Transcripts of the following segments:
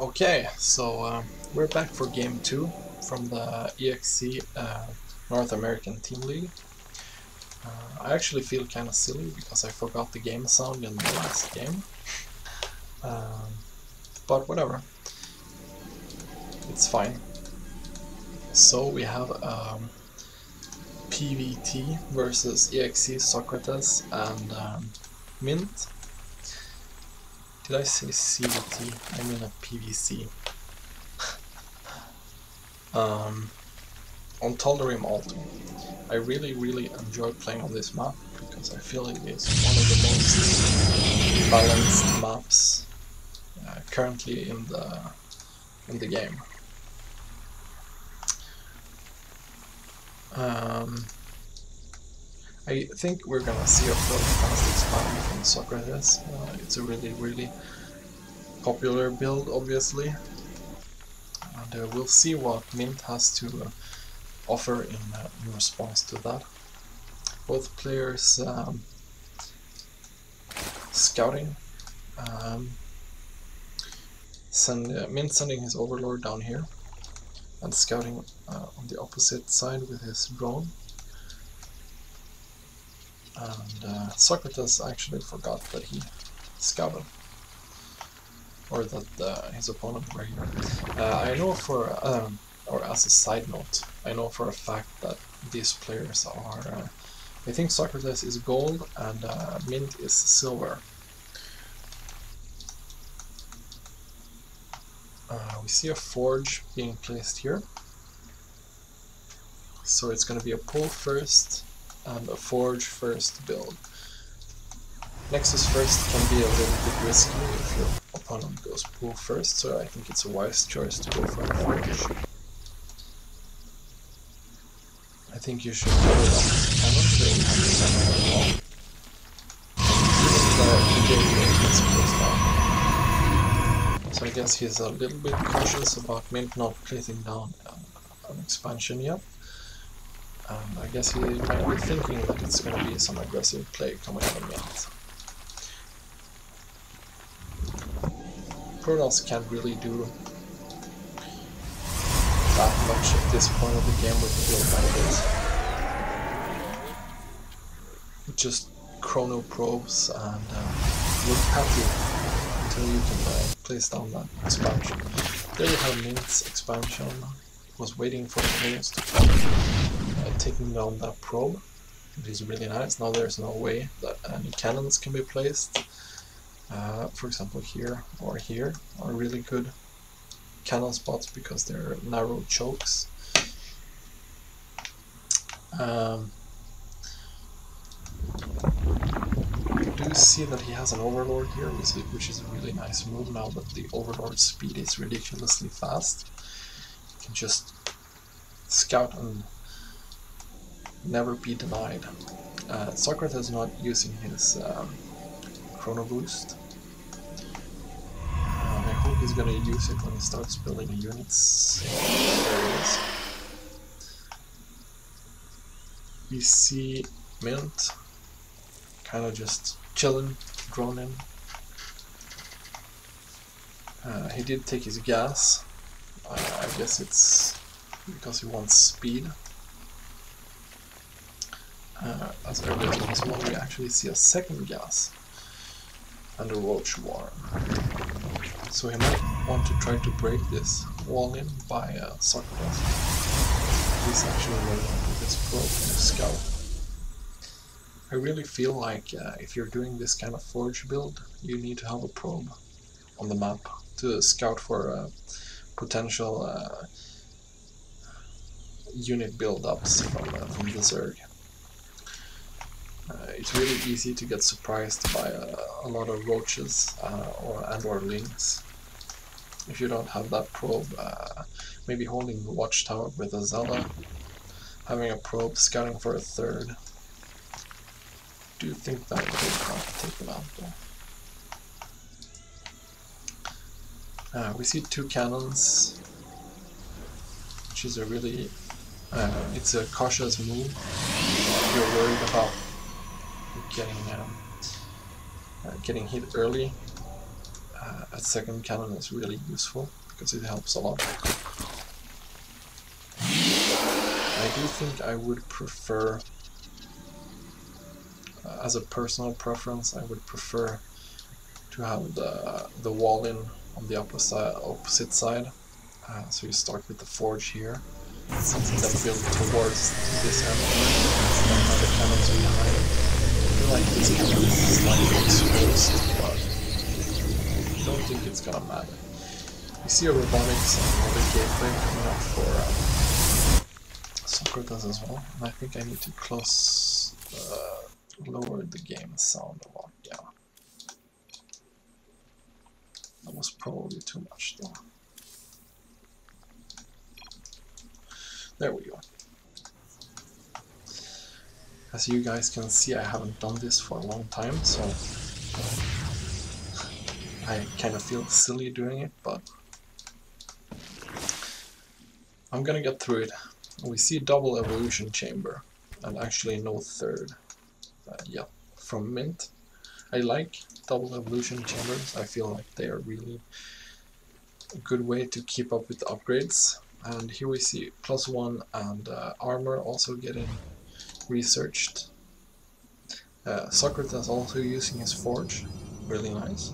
Okay, so we're back for game 2 from the eXe North American Team League. I actually feel kind of silly because I forgot the game sound in the last game. But whatever, it's fine. So we have PvT versus eXeSocrates and Mint. Did I say CVT? I mean a PvC. On Tal'Darim Alto. I really enjoy playing on this map because I feel it is one of the most balanced maps currently in the game. I think we're gonna see a fairly fast expand from Socrates. It's a really popular build, obviously, and we'll see what Mint has to offer in response to that. Both players scouting. Mint sending his overlord down here and scouting on the opposite side with his drone. And Socrates actually forgot that he scouted, or that his opponent were here. I know for, or as a side note, I know for a fact that these players are, I think Socrates is gold and Mint is silver. We see a forge being placed here. So it's going to be a pull first and a forge first build. Nexus first can be a little bit risky if your opponent goes pull first, so I think it's a wise choice to go for a forge. I think you should put it on the cannon, so you have the cannon on the wall. Even the gateway is closed down. So I guess he's a little bit cautious about Mint not placing down an expansion yet. And I guess he might be thinking that it's going to be some aggressive play coming out of Mint. Protoss can't really do that much at this point of the game with the build like this. Just chrono probes and look happy until you can place down that expansion. There you have Mint's expansion. Was waiting for the players to come, taking down that probe. It is really nice. Now there's no way that any cannons can be placed. For example, here or here are really good cannon spots because they're narrow chokes. We do see that he has an overlord here, which is a really nice move now that the overlord speed is ridiculously fast. You can just scout and never be denied. Socrates is not using his chrono boost. I hope he's gonna use it when he starts building units areas. We see Mint kind of just chilling, droning. He did take his gas. I guess it's because he wants speed. As early as possible, we actually see a second gas and a roach warren. So he might want to try to break this wall in by Socrates. He's actually waiting with his probe and his scout. I really feel like if you're doing this kind of forge build, you need to have a probe on the map to scout for potential unit build-ups from the Zerg. It's really easy to get surprised by a lot of roaches or lings. If you don't have that probe, maybe holding the watchtower with a Zella, having a probe, scouting for a third. Do you think that would take them out though? We see two cannons, which is a really, it's a cautious move. If you're worried about getting hit early, a second cannon is really useful because it helps a lot. I do think I would prefer, as a personal preference, I would prefer to have the wall in on the opposite side. So you start with the forge here, something that's built towards this end, and then have the cannons behind. I feel like this cannon is slightly exposed, but I don't think it's gonna matter. You see a robotics and another gateway coming up for Socrates as well, and I think I need to lower the game sound a lot. Yeah, that was probably too much though. There we go. As you guys can see, I haven't done this for a long time, so I kind of feel silly doing it, but I'm gonna get through it. We see double evolution chamber, and actually no third. Yeah, from Mint. I like double evolution chambers. I feel like they are really a good way to keep up with the upgrades. And here we see +1 and armor also getting researched. Socrates also using his forge, really nice.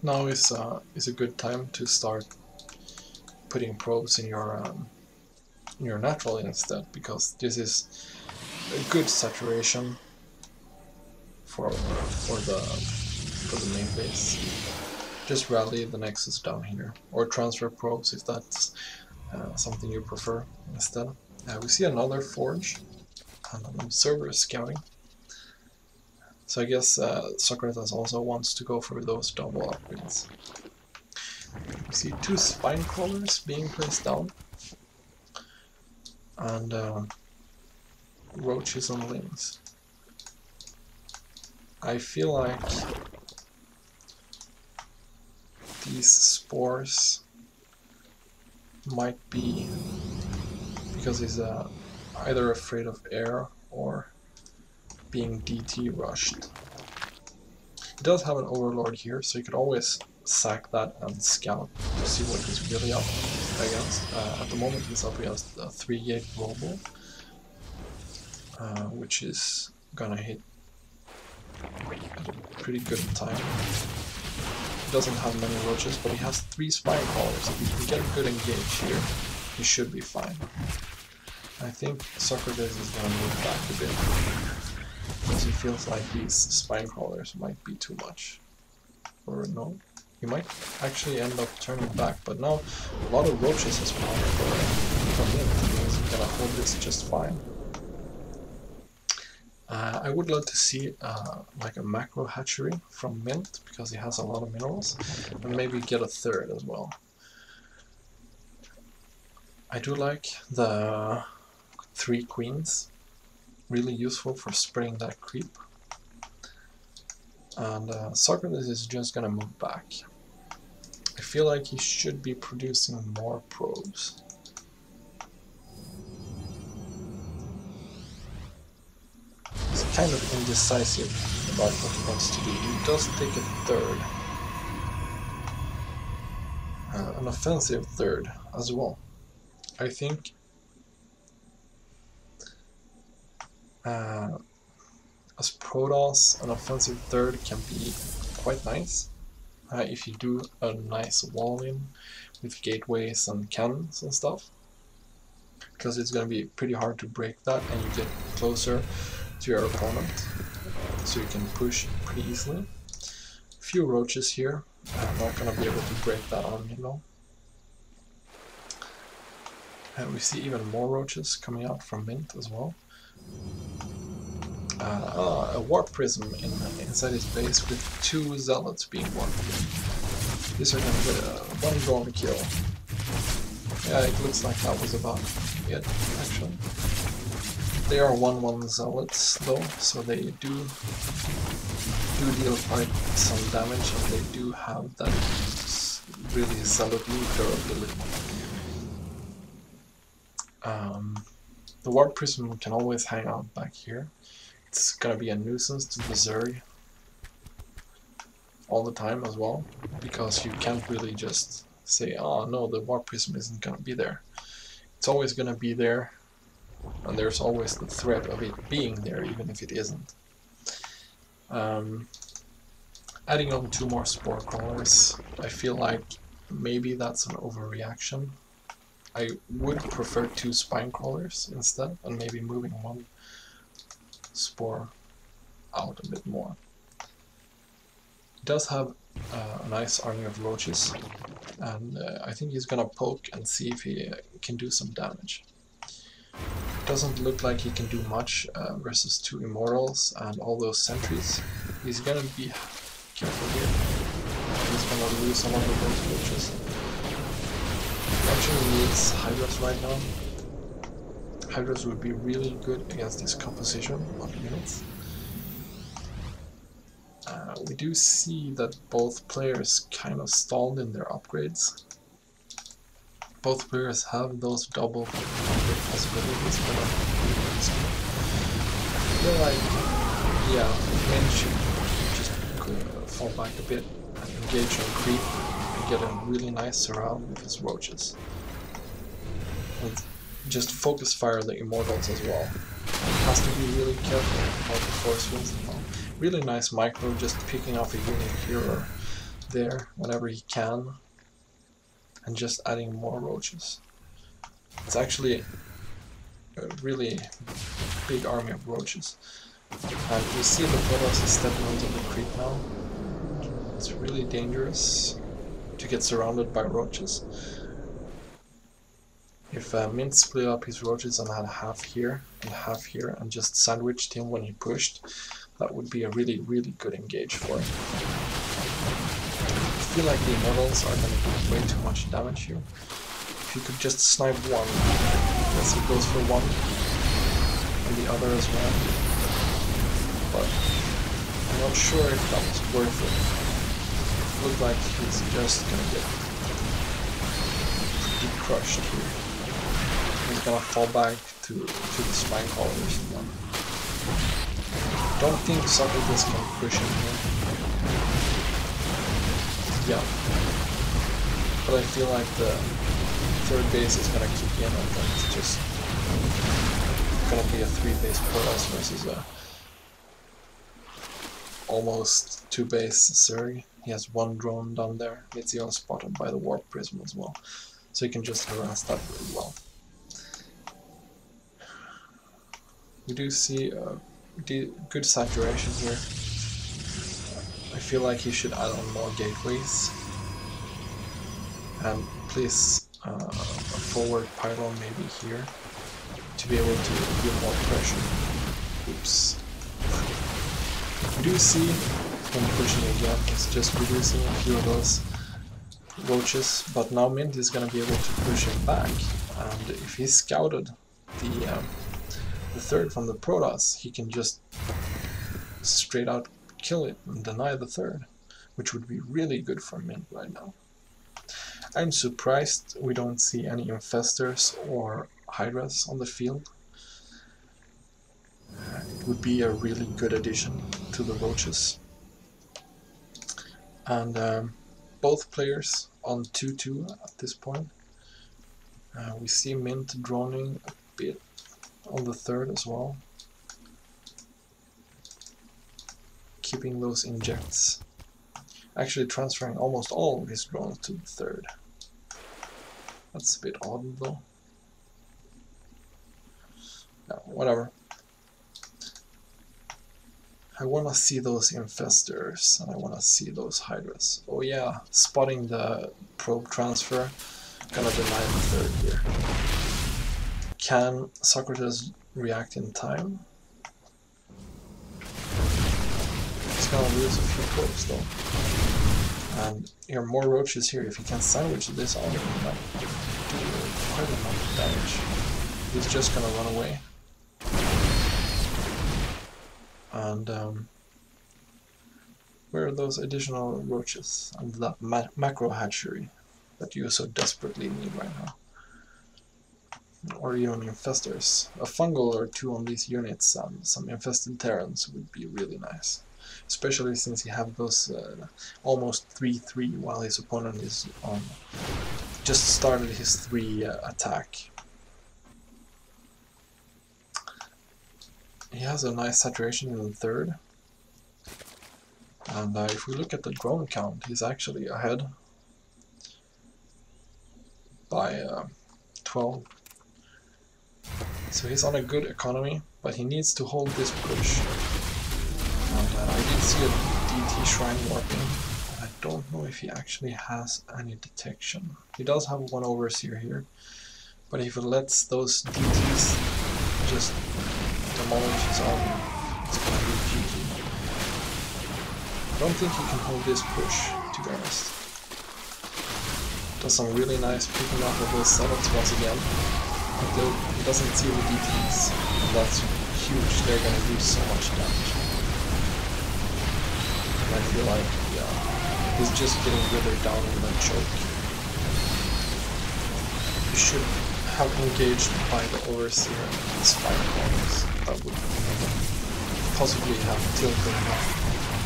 Now is a good time to start putting probes in your NATL instead, because this is a good saturation for the main base. Just rally the Nexus down here, or transfer probes if that's something you prefer instead. We see another forge and an observer scouting. So I guess Socrates also wants to go for those double upgrades. We see 2 spine crawlers being placed down, and roaches on wings. I feel like these spores might be because he's either afraid of air or being DT rushed. He does have an overlord here, so you could always sack that and scout to see what he's really up against. At the moment he's up against a 3-gate robo, which is gonna hit at a pretty good time. He doesn't have many roaches, but he has 3 spine crawlers. If he can get a good engage here, he should be fine. I think Socrates is gonna move back a bit, because he feels like these spine crawlers might be too much. Or no, he might actually end up turning back, but now a lot of roaches has spawned from him. He's gonna hold this just fine. I would love to see like a macro hatchery from Mint, because he has a lot of minerals, and maybe get a third as well. I do like the 3 queens, really useful for spraying that creep. And Socrates is just gonna move back. I feel like he should be producing more probes. He's kind of indecisive about what he wants to do. He does take a third. An offensive third as well. I think as Protoss, an offensive third can be quite nice if you do a nice wall in with gateways and cannons and stuff, because it's going to be pretty hard to break that and you get closer to your opponent, so you can push pretty easily. A few roaches here, I'm not going to be able to break that army though. And we see even more roaches coming out from Mint as well. A warp prism inside his base with 2 zealots being warped. These are going to get a 1 drone kill. Yeah, it looks like that was about it, actually. They are 1/1 zealots though, so they do deal quite some damage, and they do have that really zealotly durability. The warp prism can always hang out back here. it's gonna be a nuisance to Berserk all the time as well, because you can't really just say, oh no, the Warp Prism isn't gonna be there. It's always gonna be there, and there's always the threat of it being there, even if it isn't. Adding on 2 more Spore Crawlers, I feel like maybe that's an overreaction. I would prefer 2 Spine Crawlers instead, and maybe moving 1 Spore out a bit more. He does have a nice army of roaches, and I think he's gonna poke and see if he can do some damage. Doesn't look like he can do much versus 2 Immortals and all those sentries. He's gonna be careful here. He's gonna lose a lot of those roaches. He actually needs Hydras right now. Hydras would be really good against this composition on units. We do see that both players kind of stalled in their upgrades. Both players have those double upgrade possibilities, but I feel like, yeah, Min should just fall back a bit and engage on creep and get a really nice surround with his roaches. And just focus fire the Immortals as well. Has to be really careful about the force winds as well. Really nice micro, just picking off a unit here or there whenever he can, and just adding more roaches. It's actually a really big army of roaches. And we see the Protoss is stepping onto the creep now. It's really dangerous to get surrounded by roaches. If Mint split up his roaches and had half here and just sandwiched him when he pushed, that would be a really, really good engage for him. I feel like the Immortals are going to do way too much damage here. If you could just snipe one, yes, he goes for one, and the other as well. But I'm not sure if that was worth it. It looked like he's just going to get pretty crushed here. He's gonna fall back to the Spine Crawlers now. Don't think Socrates can push him here. Yeah. But I feel like the 3rd base is gonna kick in, and then it's just gonna be a 3-base Protoss versus a almost 2-base Zerg. He has 1 drone down there. It's spotted by the Warp Prism as well. So he can just harass that really well. We do see good saturation here. I feel like he should add on more gateways and place a forward pylon maybe here to be able to give more pressure. Oops. We do see him pushing again. He's just reducing a few of those roaches, but now Mint is going to be able to push him back, and if he scouted the 3rd from the Protoss, he can just straight out kill it and deny the 3rd, which would be really good for Mint right now. I'm surprised we don't see any Infestors or Hydras on the field. It would be a really good addition to the roaches. And both players on 2-2 at this point. We see Mint droning a bit on the 3rd as well, keeping those injects, actually transferring almost all of his drones to the 3rd. That's a bit odd though. No, whatever. I want to see those Infestors, and I want to see those Hydras. Oh yeah, spotting the probe transfer, gonna deny the 3rd here. Can Socrates react in time? He's gonna lose a few probes though. And here are more roaches here. If he can sandwich this on him, that would do quite a lot of damage. He's just gonna run away. And where are those additional roaches and that macro hatchery that you so desperately need right now? or even infestors. A fungal or two on these units and some infested Terrans would be really nice. Especially since he have those almost 3-3 while his opponent is on just started his 3 attack. He has a nice saturation in the third. And if we look at the drone count, he's actually ahead by 12. So he's on a good economy, but he needs to hold this push. And I did see a DT Shrine warping. I don't know if he actually has any detection. He does have one overseer here, but if he lets those DTs just demolish his army, it's gonna be GG. I don't think he can hold this push, to be honest. Does some really nice picking up of those setups once again. Until he doesn't see the DTs, and that's huge. They're gonna do so much damage. And I feel like, yeah, he's just getting withered down with a choke. You should have engaged by the overseer and his 5 corners. That would possibly have tilted enough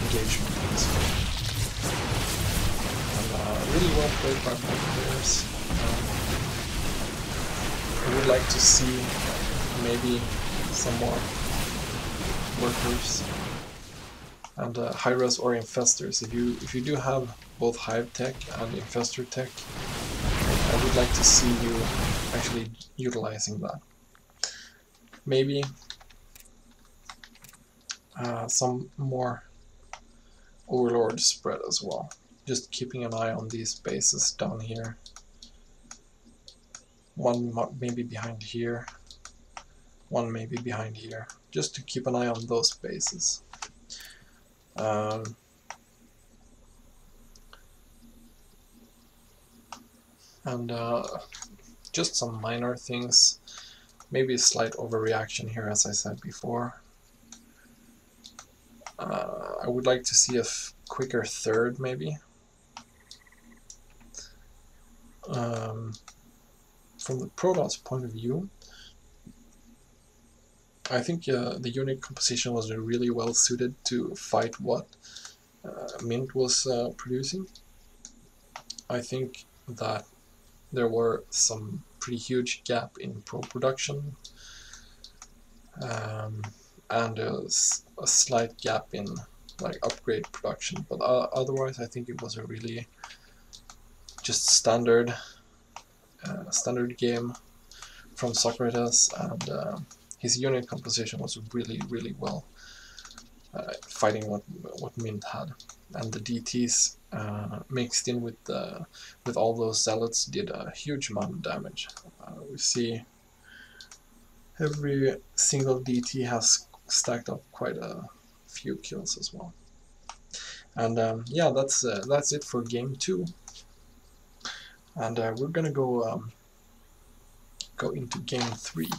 engagement in this fight. And really well played by both players. I would like to see maybe some more workers and high-res or infestors. If you do have both hive tech and infestor tech, I would like to see you actually utilizing that. Maybe some more overlord spread as well. Just keeping an eye on these bases down here. One maybe behind here, one maybe behind here, just to keep an eye on those bases. And just some minor things, maybe a slight overreaction here, as I said before. I would like to see a quicker third, maybe. From the Protoss point of view, I think the unit composition was really well suited to fight what Mint was producing. I think that there were some pretty huge gap in pro production and a slight gap in like upgrade production, but otherwise I think it was a really just standard game from Socrates, and his unit composition was really well fighting what Mint had, and the DTs mixed in with all those zealots did a huge amount of damage. We see every single DT has stacked up quite a few kills as well. And yeah, that's it for game 2. And we're gonna go into game 3.